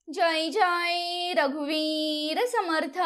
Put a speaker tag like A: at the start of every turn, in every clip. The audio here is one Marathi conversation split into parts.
A: जय जय रघुवीर समर्थ।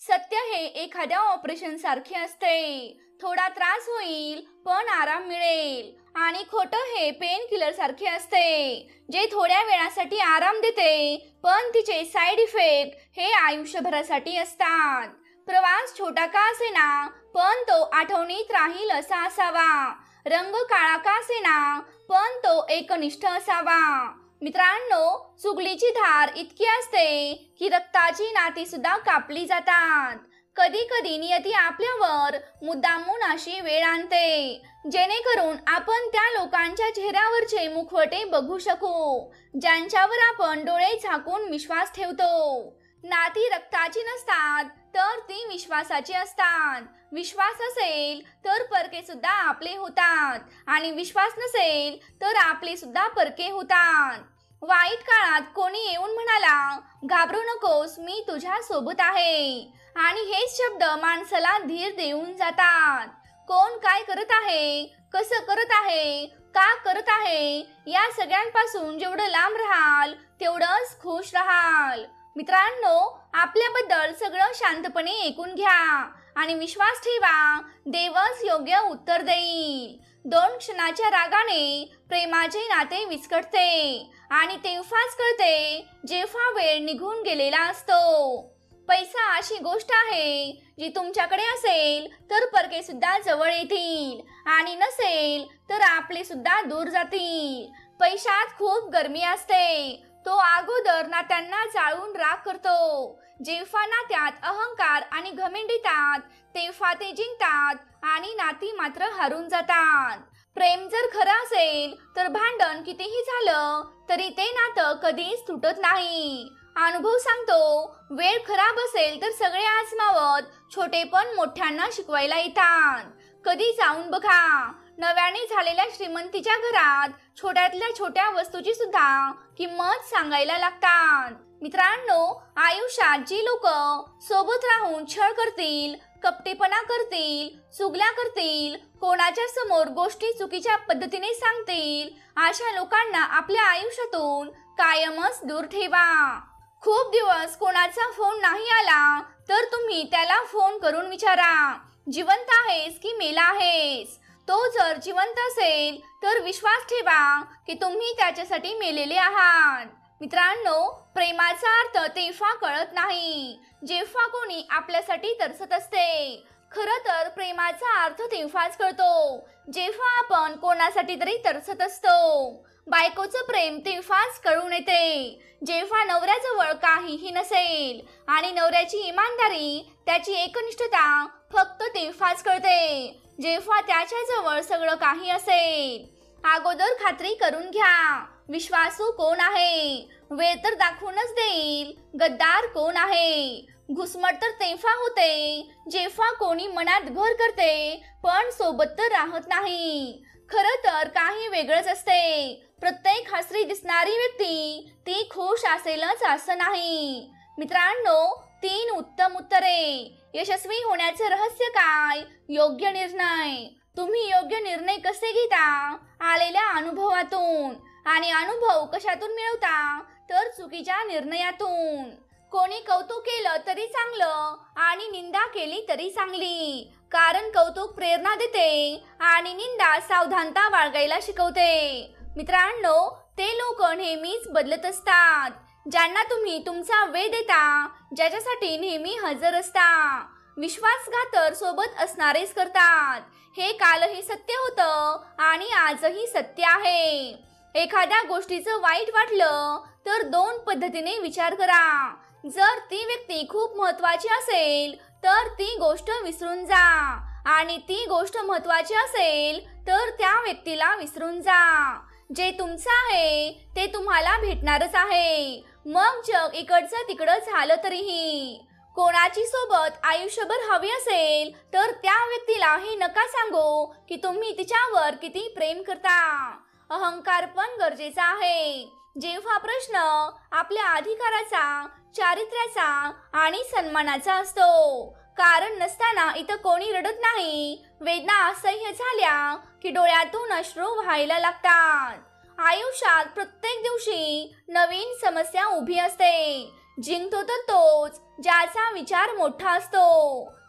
A: सत्य हे एखाद्या ऑपरेशन सारखे असते। थोडा त्रास होईल पण आराम मिळेल। आणि खोटं हे पेन किलर सारखे असते, जे थोड्या वेळासाठी आराम देते पण तिचे साइड इफेक्ट हे आयुष्यभरासाठी असतात। प्रवास छोटा का असेना पण तो आठवणीत राहील असा असावा। रंग काळा का असेना पण तो एकनिष्ठ असावा। मित्रांनो, चुगलीची धार इतकी असते की रक्ताची नाती सुद्धा कापली जातात। कधी कधी नियती आपल्यावर मुद्दामून अशी वेळ आणते, जेणेकरून आपण त्या लोकांच्या चेहऱ्यावरचे मुखवटे बघू शकू, ज्यांच्यावर आपण डोळे झाकून विश्वास ठेवतो। नाती रक्ताची नसतात तर ती विश्वासाची असतात। विश्वास असेल तर परके सुद्धा आपले होतात, आणि विश्वास नसेल तर आपले सुद्धा परके होतात। वाईट काळात कोणी येऊन म्हणाला, घाबरू नकोस, मी तुझ्या सोबत आहे, आणि हेच शब्द माणसाला धीर देऊन जातात। कोण काय करत आहे, कसं करत आहे, का करत आहे, या सगळ्यांपासून जेवढं लांब राहाल तेवढंच खुश राहाल। मित्रांनो, आपल्याबद्दल सगळं शांतपणे ऐकून घ्या आणि विश्वास ठेवा, देवच योग्य उत्तर देईल। 2 क्षणाच्या रागाने प्रेमाचे नाते विस्कटते, आणि तेव्हाच कळते जेव्हा वेळ निघून गेलेला असतो। पैसा अशी गोष्ट आहे जी तुमच्याकडे असेल तर परके सुद्धा जवळ येतील, आणि नसेल तर आपले सुद्धा दूर जातील। पैशात खूप गरमी असते, तो अगोदर नात्यांना जाळून राख करतो। जेव्हा नात्यात अहंकार आणि घमंड येतात तेव्हा ते जिंकतात आणि नाती मात्र हरून जातात। प्रेम जर खरं असेल तर भांडण कितीही झालं तरी ते नातं कधीच तुटत नाही। अनुभव सांगतो, वेळ खराब असेल तर सगळे आजमावत छोटे पण मोठ्यांना शिकवायला येतात। कधी जाऊन बघा, नव्याने झालेल्या श्रीमंतीच्या घरात छोट्यातल्या छोट्या वस्तूची सुद्धा किंमत सांगायला लागतात। मित्रांनो, आयुष्यात जी लोक सोबत राहून छळ करतील, कपटेपणा करतील, चुगल्या करतील, कोणाच्या समोर गोष्टी चुकीच्या पद्धतीने सांगतील, अशा लोकांना आपल्या आयुष्यातून कायमच दूर ठेवा। खूप दिवस कोणाचा फोन नाही आला तर तुम्ही त्याला फोन करून विचारा, जिवंत आहेस की मेला आहेस। तो जर जिवंत असेल तर विश्वास ठेवा की तुम्ही त्याच्यासाठी मेलेले आहात। मित्रांनो, प्रेमाचा अर्थ तेव्हा कळत नाही जेव्हा कोणी आपल्यासाठी तरसत असते। खरं तर प्रेमाचा अर्थ तेव्हाच कळतो जेव्हा आपण कोणासाठी तरी तरसत असतो। बायकोचं प्रेम तेव्हाच कळून येते जेव्हा नवऱ्याजवळ काहीही नसेल, आणि नवऱ्याची इमानदारी, त्याची एकनिष्ठता फक्त तेव्हाच कळते जेव्हा त्याच्याजवळ सगळं काही असेल। अगोदर खात्री करून घ्या, विश्वासू कोण आहे। वेळ तर दाखवूनच देईल गद्दार कोण आहे। घुसमट तर तेव्हा होते जेव्हा कोणी मनात घर करते पण सोबत तर राहत नाही। खरं तर काही वेगळंच असते। प्रत्येक हसरी दिसणारी व्यक्ती ती खुश असेलच असं नाही। मित्रांनो, 3 उत्तम उत्तरे। यशस्वी होण्याचे रहस्य काय? योग्य निर्णय। तुम्ही योग्य निर्णय कसे घेता? आलेल्या अनुभवातून। आणि अनुभव कशातून मिळवता? तर चुकीच्या निर्णयातून। कोणी कौतुक केलं तरी चांगलं, आणि निंदा केली तरी चांगली, कारण कौतुक प्रेरणा देते आणि निंदा सावधानता बाळगायला शिकवते। मित्रांनो, ते लोक नेहमीच बदलत असतात ज्यांना तुम्ही तुमचा वेळ देता, ज्याच्यासाठी नेहमी हजर असता। विश्वासघात तर सोबत असणारेच करतात, हे कालही सत्य होतं आणि आजही सत्य आहे। एखाद्या गोष्टीचं वाईट वाटलं तर 2 पद्धतीने विचार करा। जर ती व्यक्ती खूप महत्त्वाची असेल तर ती गोष्ट विसरून जा, आणि ती गोष्ट महत्त्वाची असेल तर त्या व्यक्तीला विसरून जा। जे तुमचं आहे ते तुम्हाला भेटणारच आहे, मग जग इकडचं तिकडं झालं तरीही। कोणाची सोबत आयुष्यभर हवी असेल तर त्या व्यक्तीला हे नका सांगू की तुम्ही तिच्यावर किती प्रेम करता। अहंकार पण गरजेचा आहे जेव्हा प्रश्न आपल्या अधिकाराचा, चारित्र्याचा आणि सन्मानाचा असतो। कारण नसताना इथं कोणी रडत नाही। वेदना असह्य झाल्या की डोळ्यातून अश्रू व्हायला लागतात। आयुष्यात प्रत्येक दिवशी नवीन समस्या उभी असते. जिंकतो तर तोच ज्याचा विचार मोठा असतो.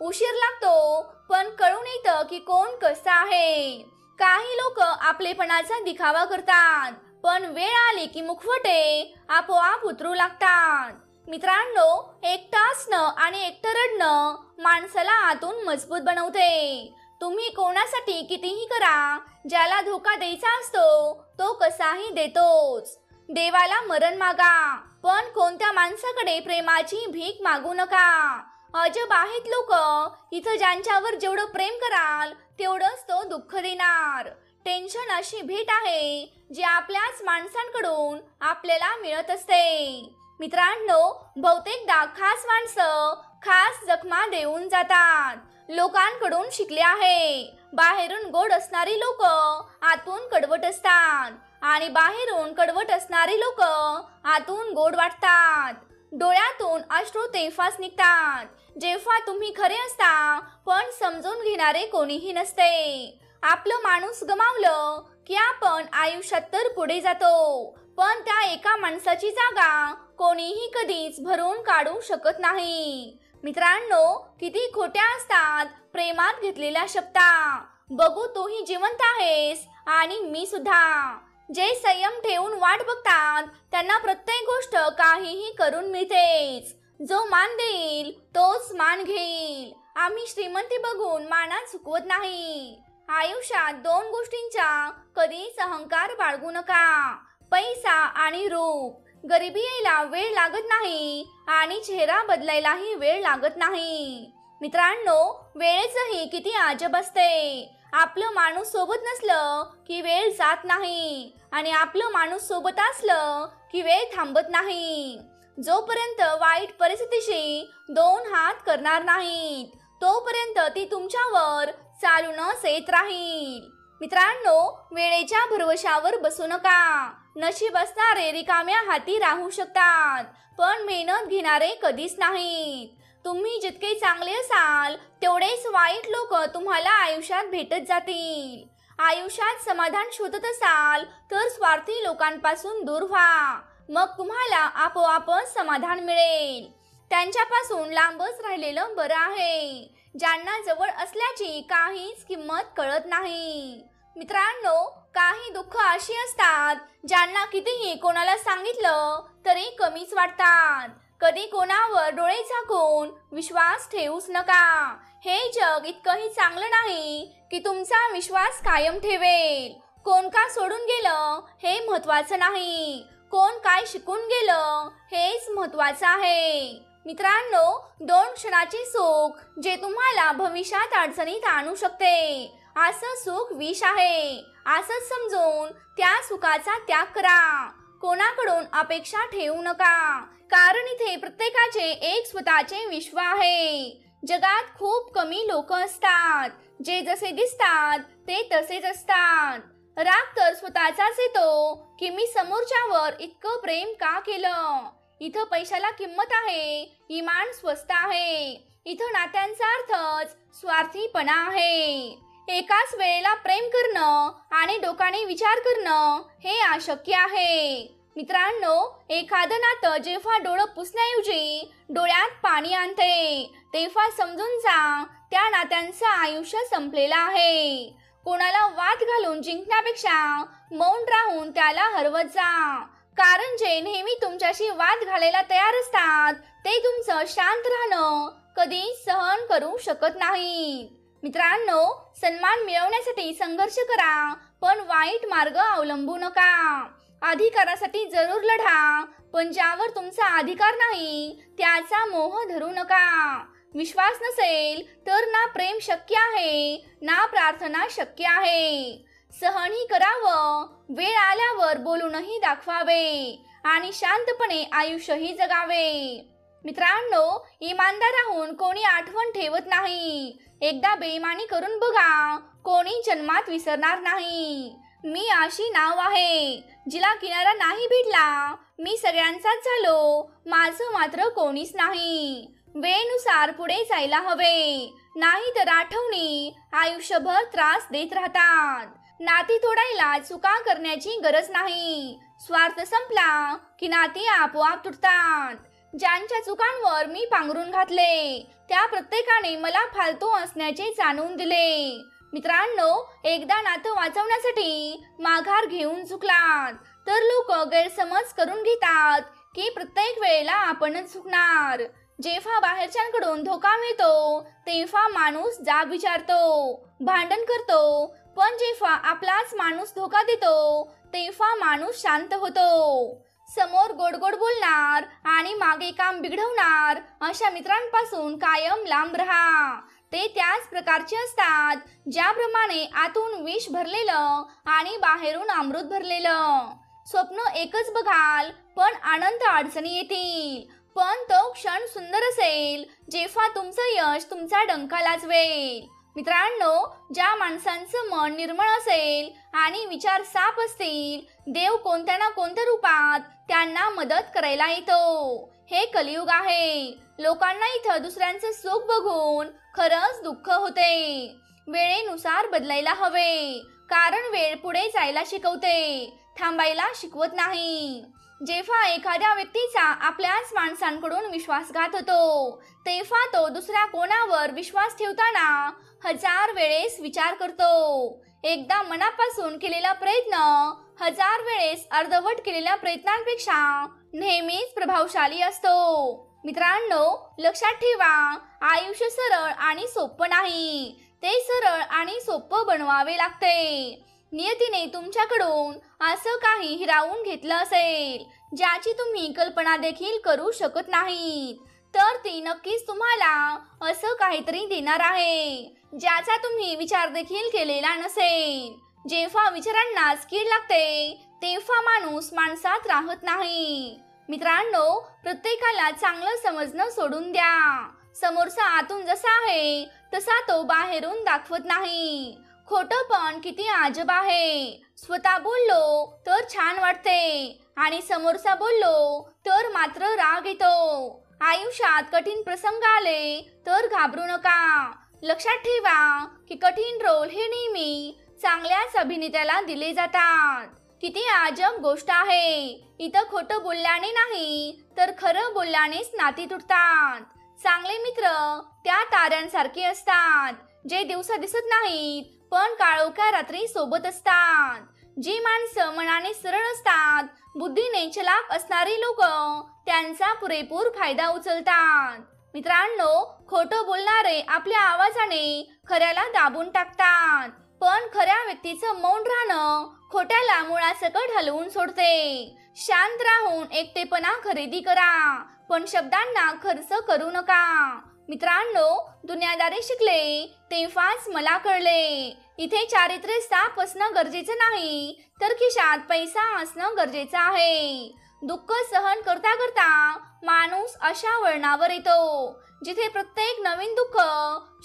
A: उशीर लागतो पण कळून येतं की कोण कसं आहे. काही लोक आपलेपणाचा दिखावा करतात, पण वेळ आली की मुखवटे आपोआप उतरू लागतात. मित्रांनो, एकटं असणं आणि एकटं रडणं माणसाला आतून मजबूत बनवते. तुम्ही कोणासाठी कितीही करा, ज्याला धोका द्यायचा असतो तो कसाही देतोच. देवाला मरण मागा, पण कोणत्या माणसाकडे प्रेमाची भीक मागू नका. अजब आहेत लोक, इथं ज्यांच्यावर जेवढं प्रेम कराल तेवढंच तो दुःख देणार. टेन्शन अशी भेट आहे जी आपल्याच माणसांकडून आपल्याला मिळत असते. मित्रांनो, बहुतेकदा खास माणसं खास जखमा देऊन जातात. लोकांकडून शिकले आहे, बाहेरून गोड असणारी लोक आतून कडवट असतात आणि बाहेरून कडवट असणारी लोक आतून गोड वाटतात. डोळ्यातून अश्रू तेव्हाच निघतात जेव्हा तुम्ही खरे असता, पण समजून घेणारे कोणीही नसते. आपलं माणूस गमावलं की आपण आयुष्यात तर पुढे जातो, पण त्या एका माणसाची जागा कोणीही कधीच भरून काढू शकत नाही. मित्रांनो, किती खोट्या असतात प्रेमात घेतलेल्या शब्दा. बघू तूही जिवंत आहेस आणि मी सुद्धा. जे संयम ठेवून वाट बघतात त्यांना प्रत्येक गोष्ट काहीही करून मिळतेच. जो मान देईल तोच मान घेईल. आम्ही श्रीमंती बघून मानात चुकवत नाही. आयुष्यात दोन गोष्टींचा कधीच अहंकार बाळगू नका, पैसा आणि रूप. गरिबी यायला वेळ लागत नाही आणि चेहरा बदलायलाही वेळ लागत नाही. मित्रांनो, वेळेचंही किती अजब असते. आपलं माणूस सोबत नसलं की वेळ जात नाही आणि आपलं माणूस सोबत असलं की वेळ थांबत नाही. जोपर्यंत वाईट परिस्थितीशी दोन हात करणार नाहीत तोपर्यंत ती तुमच्यावर चालूनच येत राहील. मित्रांनो, वेळेच्या भरवशावर बसू नका. नशीब असणारे रिकाम्या हाती राहू शकतात, पण मेहनत घेणारे कधीच नाहीत. तुम्ही जितके चांगले असाल तेवढेच वाईट लोक तुम्हाला आयुष्यात भेटत जातील. आयुष्यात समाधान शोधत असाल तर स्वार्थी लोकांपासून दूर व्हा, मग तुम्हाला आपोआपच समाधान मिळेल. त्यांच्यापासून लांबच राहिलेलं बरं आहे, ज्यांना जवळ असल्याची काहीच किंमत कळत नाही. मित्रांनो, काही दुःख अशी असतात ज्यांना कितीही कोणाला सांगितलं तरी कमीच वाटतात. कधी कोणावर डोळे झाकून विश्वास ठेवूच नका. हे जग इतकंही चांगलं नाही की तुमचा विश्वास कायम ठेवेल. कोण का सोडून गेलं हे महत्त्वाचं नाही, कोण काय शिकून गेलं हेच महत्त्वाचं आहे. मित्रांनो, दोन क्षणाचे सुख जे तुम्हाला भविष्यात अडचणीत आणू शकते, असं सुख विष आहे असंच समजून त्या सुखाचा त्याग करा. कोणाकडून अपेक्षा ठेवू नका, कारण इथे प्रत्येकाचे एक स्वतःचे विश्व आहे. जगात खूप कमी लोक असतात जे जसे दिसतात ते तसेच असतात. राग तर स्वतःचाच येतो की मी समोरच्यावर इतकं प्रेम का केलं. इथं पैशाला किंमत आहे, इमान स्वस्त आहे. इथं नात्यांचा अर्थच स्वार्थीपणा आहे. एकाच वेळेला प्रेम करणं आणि डोकाने विचार करणं हे अशक्य आहे. मित्रांनो, एखादं नातं जेव्हा डोळं पुसण्याऐवजी डोळ्यात पाणी आणते तेव्हा समजून जा त्या नात्यांचं आयुष्य संपलेलं आहे. कोणाला वाद घालून जिंकण्यापेक्षा मौन राहून त्याला हरवत जा, कारण जे नेहमी तुमच्याशी वाद घालायला तयार असतात ते तुमचं शांत राहणं कधी सहन करू शकत नाही. मित्रांनो, सन्मान मिळवण्यासाठी संघर्ष करा, पण वाईट मार्ग अवलंबू नका. अधिकारासाठी जरूर लढा, पण ज्यावर तुमचा अधिकार नाही त्याचा मोह धरू नका. विश्वास नसेल तर ना प्रेम शक्य आहे ना प्रार्थना शक्य आहे. सहनही करावं, वेळ आल्यावर बोलूनही दाखवावे आणि शांतपणे आयुष्यही जगावे. मित्रांनो, इमानदार राहून कोणी आठवण ठेवत नाही. एकदा बेईमानी करून बघा, कोणी जन्मात विसरणार नाही. मी अशी नाव आहे जिला किनारा नाही भेटला. मी सगळ्यांचाच झालो, माझं मात्र कोणीच नाही. वेळेनुसार पुढे जायला हवे, नाही तर आठवणी आयुष्यभर त्रास देत राहतात. नाती तोडायला चुका करण्याची गरज नाही. स्वार्थ संपला की नाती आपोआप तुटतात. ज्यांच्या चुकांवर मी पांघरून घातले त्या प्रत्येकाने मला फालतू असण्याचे जाणून दिले. मित्रांनो, एकदा नातं वाचवण्यासाठी माघार घेऊन चुकलात तर लोक गैरसमज करून घेतात की प्रत्येक वेळेला आपणच चुकणार. जेव्हा बाहेरच्यांकडून धोका मिळतो तेव्हा माणूस जाब विचारतो, भांडण करतो, पण जेव्हा आपलाच माणूस धोका देतो तेव्हा माणूस शांत होतो. समोर गोड गोड बोलणार आणि मागे काम बिघडवणार अशा मित्रांपासून कायम लांब राहा. ते त्याच प्रकारचे असतात ज्याप्रमाणे आतून विष भरलेलं आणि बाहेरून अमृत भरलेलं. स्वप्न एकच बघाल पण अनंत अडचणी येतील, पण तो क्षण सुंदर असेल जेव्हा तुमचं यश तुमचा डंका लाजवेल. मित्रांनो, ज्या माणसांचं मन निर्मळ असेल आणि विचार साफ असतील, देव कोणत्या ना कोणत्या रूपात त्यांना मदत करायला येतो. हे कलियुग आहे. लोकांना इथं दुसऱ्यांचं सुख बघून खरंच दुःख होते. वेळेनुसार बदलायला हवे, कारण वेळ पुढे जायला शिकवते, थांबायला शिकवत नाही. जेव्हा एखाद्या व्यक्तीचा आपल्याच माणसांकडून विश्वासघात होतो तेव्हा तो दुसऱ्या कोणावर विश्वास ठेवताना 1000 वेळेस विचार करतो. एकदा मनापासून केलेला प्रयत्न 1000 वेळेस अर्धवट केलेल्या प्रयत्नांपेक्षा नेहमीच प्रभावशाली असतो. मित्रांनो, लक्षात ठेवा, आयुष्य सरळ आणि सोपं नाही, ते सरळ आणि सोपं बनवावे लागते. नियतीने तुमच्याकडून असं काही हिरावून घेतलं असेल ज्याची तुम्ही कल्पना देखील करू शकत नाही, तर ती नक्कीच तुम्हाला असं काहीतरी देणार आहे ज्याचा तुम्ही विचार देखील केलेला नसेल. जेव्हा विचारांनाच कीड लागते तेव्हा माणूस माणसात राहत नाही. मित्रांनो, प्रत्येकाला चांगलं समजणं सोडून द्या. समोरचा आतून जसा आहे तसा तो बाहेरून दाखवत नाही. खोटं पण किती अजब आहे. स्वतः बोललो तर छान वाटते आणि समोरचा बोललो तर मात्र राग येतो. आयुष्यात कठीण प्रसंग आले तर घाबरू नका. लक्षात ठेवा की कठीण रोल हे नेहमी चांगल्याच अभिनेत्याला दिले जातात. किती अजब गोष्ट आहे. इथं खोटं बोलल्याने नाही तर खरं बोलल्यानेच नाती तुटतात. चांगले मित्र त्या ताऱ्यांसारखे असतात जे दिवसा दिसत नाहीत पण काळोख्या रात्री सोबत असतात. जी माणसं मनाने सरळ असतात, बुद्धीने चलाक असणारी लोक त्यांचा पुरेपूर फायदा उचलतात. मित्रांनो, खोटं बोलणारे आपल्या आवाजाने खऱ्याला दाबून टाकतात, पण खऱ्या व्यक्तीचं मौन राहणं खोट्याला मुळासकट हलवून सोडते. शांत राहून एकटेपणा खरेदी करा, पण शब्दांना खर्च करू नका. मित्रांनो, दुनियादारी शिकले तेव्हाच मला कळले, इथे चारित्र्य साफ असणं गरजेचं नाही तर खिशात पैसा असणं गरजेचं आहे. दुःख सहन करता करता माणूस अशा वळणावर येतो जिथे प्रत्येक नवीन दुःख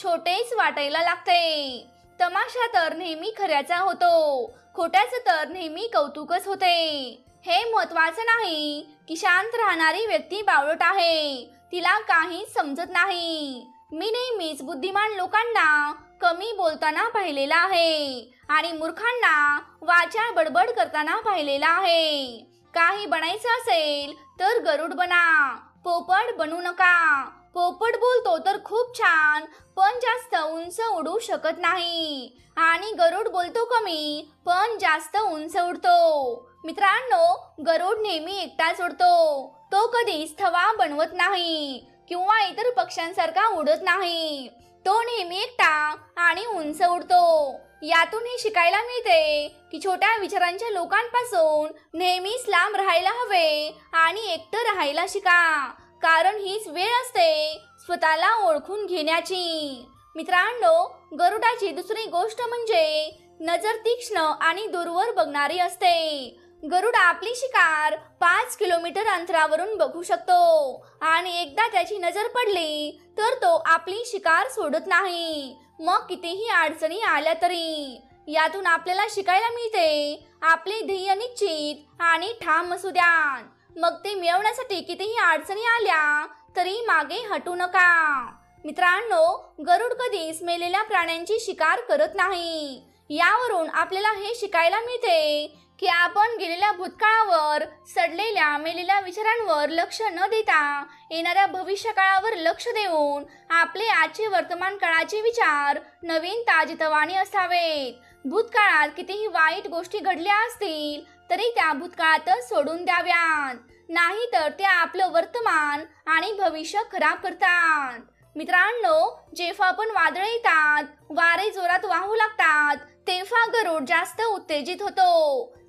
A: छोटेच वाटायला लागते. तमाशा तर नेहमी खऱ्याचा होतो, खोट्याचं तर नेहमी कौतुकच होते. हे महत्वाचं नाही की शांत राहणारी व्यक्ती बावळट आहे, तिला काहीच समजत नाही. मी नेहमीच बुद्धिमान लोकांना कमी बोलताना पाहिलेला आहे आणि मूर्खांना वाचा बडबड करताना पाहिलेला आहे. काही बनायचं असेल तर गरुड बना, पोपट बनू नका. पोपट बोलतो तर खूप छान पण जास्त उंच उडू शकत नाही, आणि गरुड बोलतो कमी पण जास्त उंच उडतो. मित्रांनो, गरुड नेहमी एकटाच उडतो, तो कधीच थवा बनवत नाही किंवा इतर पक्ष्यांसारखा उडत नाही. तो नेहमी एकटा आणि उंच उडतो. यातून हे शिकायला मिळते की छोट्या विचारांच्या लोकांपासून नेहमीच लांब राहायला हवे आणि एकटं राहायला शिका, कारण हीच वेळ असते स्वतःला ओळखून घेण्याची. मित्रांनो, गरुडाची दुसरी गोष्ट म्हणजे नजर तीक्ष्ण आणि दूरवर बघणारी असते. गरुड आपली शिकार 5 किलोमीटर अंतरावरून बघू शकतो आणि एकदा त्याची नजर पडली तर तो आपली शिकार सोडत नाही, मग कितीही अडचणी आल्या तरी. यातून आपल्याला शिकायला मिळते आपले ध्येय निश्चित आणि ठाम असू द्या, मग ते मिळवण्यासाठी कितीही अडचणी आल्या तरी मागे हटू नका. मित्रांनो, गरुड कधीच मेलेल्या प्राण्यांची शिकार करत नाही. यावरून आपल्याला हे शिकायला मिळते की आपण गेलेल्या भूतकाळावर, सडलेल्या मेलेल्या विचारांवर लक्ष न देता येणाऱ्या भविष्यकाळावर लक्ष देऊन आपले आजचे वर्तमान काळाचे विचार नवीन ताजेतवाने असावेत. भूतकाळात कितीही वाईट गोष्टी घडल्या असतील तरी त्या भूतकाळातच सोडून द्याव्यात, नाहीतर त्या आपलं वर्तमान आणि भविष्य खराब करतात. मित्रांनो, जेव्हा पण वादळे येतात, वारे जोरात वाहू लागतात, तेव्हा गरुड जास्त उत्तेजित होतो.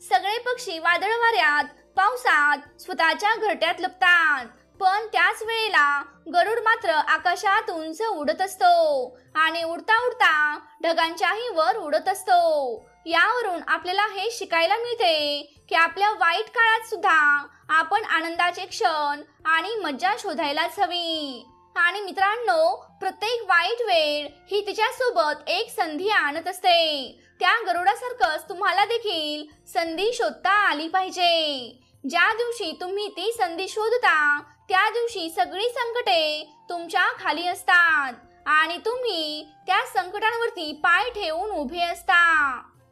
A: सगळे पक्षी वादळ वाऱ्यात, पावसात स्वतःच्या घरट्यात लपतात, पण त्याच वेळेला गरुड मात्र आकाशात उंच उडत असतो आणि उडता उडता ढगांच्याही वर उडत असतो. यावरून आपल्याला हे शिकायला मिळते की आपल्या वाईट काळात सुद्धा आपण आनंदाचे क्षण आणि मज्जा शोधायलाच हवी. आणि मित्रांनो, प्रत्येक वाईट वेळ ही तिच्यासोबत एक संधी आणत असते. त्या गरुडासारखंच तुम्हाला देखील संधी शोधता आली पाहिजे. ज्या दिवशी तुम्ही ती संधी शोधता त्या दिवशी सगळी संकटे तुमच्या खाली असतात आणि तुम्ही त्या संकटांवरती पाय ठेवून उभे असता.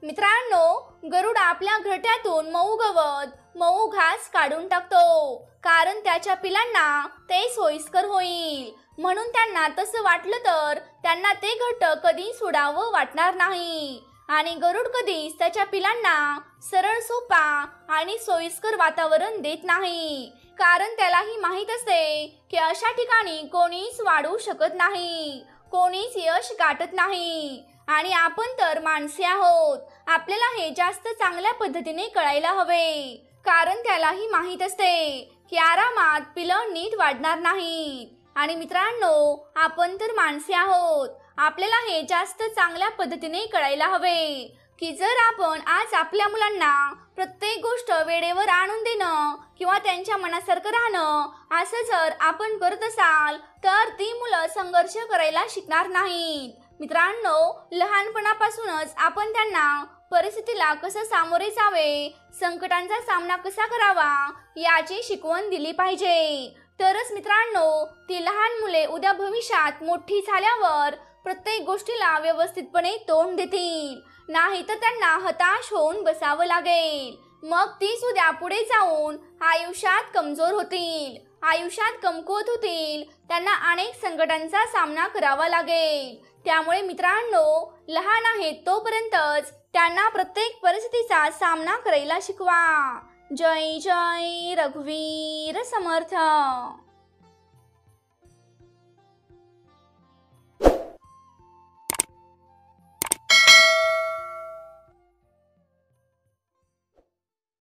A: मित्रांनो, गरुड आपल्या घरट्यातून मऊ गवत, मऊ घास काढून टाकतो, कारण त्याच्या पिलांना ते सोयीस्कर होईल. म्हणून त्यांना तसं वाटलं तर त्यांना ते घरटं कधी सोडावं वाटणार नाही. आणि गरुड कधीच त्याच्या पिलांना सरळ, सोपा आणि सोयीस्कर वातावरण देत नाही, कारण त्यालाही माहीत असते की अशा ठिकाणी कोणीच वाढू शकत नाही, कोणीच यश गाठत नाही. आणि आपण तर माणसे आहोत, आपल्याला हे जास्त चांगल्या पद्धतीने कळायला हवे, कारण त्यालाही माहीत असते की आरामात पिलं नीट वाढणार नाहीत. आणि मित्रांनो, आपण तर माणसे आहोत, आपल्याला हे जास्त चांगल्या पद्धतीने कळायला हवे की जर आपण आज आपल्या मुलांना प्रत्येक गोष्ट वेळेवर आणून देणं किंवा त्यांच्या मनासारखं राहणं असं जर आपण करत असाल तर ती मुलं संघर्ष करायला शिकणार नाहीत. मित्रांनो, लहानपणापासूनच आपण त्यांना परिस्थितीला कसं सामोरे जावे, संकटांचा सामना कसा करावा याची शिकवण दिली पाहिजे. तरच मित्रांनो, ती लहान मुले उद्या भविष्यात मोठी झाल्यावर प्रत्येक गोष्टीला व्यवस्थितपणे तोंड देतील, नाही तर त्यांना हताश होऊन बसावं लागेल. मग ती सुद्धा पुढे जाऊन आयुष्यात कमजोर होतील, आयुष्यात कमकुवत होतील, त्यांना अनेक संकटांचा सामना करावा लागेल. त्यामुळे मित्रांनो, लहान आहेत तोपर्यंतच त्यांना प्रत्येक परिस्थितीचा सामना करायला शिकवा. जय जय रघुवीर समर्थ.